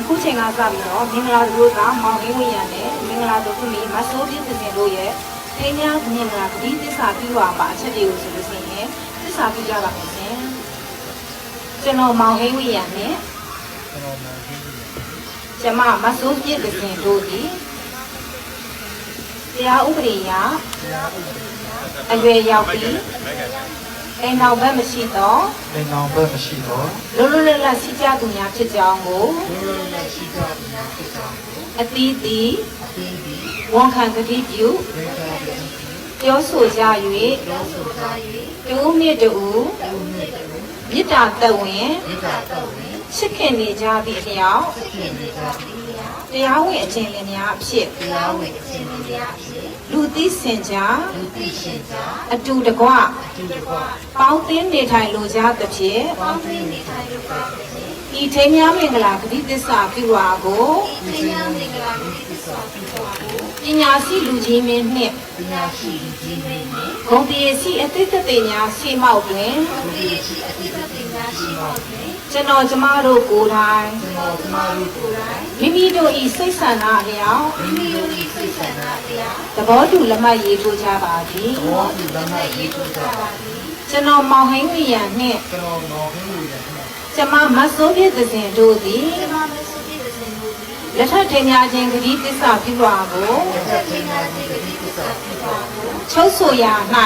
ခုချိန်ကစပြီးတော့မင်္ဂလာတို့ကမောင်ရင်းဝရံနဲ့မင်္ဂလာတို့ကမိမဆိုးပြည့်စင်တို့ရဲ့ထိန်းများမင်္ဂလာဂတိသစ္စာပြုရပါအချက်တွေကိုဆိုလို့ရှိရင်သစ္စာပြုကြပါမယ်ရှင်ကျွန်တော်မောင်ရင်းဝရံနဲ့ကျမမဆိုးပြည့်စင်တို့ဒီတရားဥပဒေအရအရွယ်ရောက်ပြီးအိမ်တော်ဘက်မရှိတော့လွတ်လွတ်လပ်လပ်ရှိကြသူများဖြစ်ကြောင်းကိုအသီးသီးဝန်ခံကတိပြုပြောဆိုကြ၍တူမြင့်တူမေတ္တာသက်ဝင်ချစ်ခင်နေကြသည့်အလျောက်တရားဝင်အခြင်းလင်များအဖြစ်လူသိစင်ကြအတူတကွပေါင်းသင်းနေထိုင်လိုကြသဖြင့်ဤထိမ်းများမင်္ဂလာဂတိသစ္စာပြုပါကိုပညာရှိလူကြီးမင်းနှင့်ဂုဏ်တရေရှိအသစ်သက်သေများရှိမောက်တွင်ကျွန်တော်ကျမတို့ကိုယ်တိုင်မိမိတို့ဤစိတ်ဆန္ဒအလျောက်သဘောတူလက်မှတ်ရေးထိုးကြပါသည်ကျွန်တော်မောင်ဟိန်းဝရံနှင့်ကျမမဆိုးပြည့်စင်တို့သည်လက်ထပ်ထင်များခြင်းဂတိသစ္စာပြုပါကိုချုပ်ဆိုရာ၌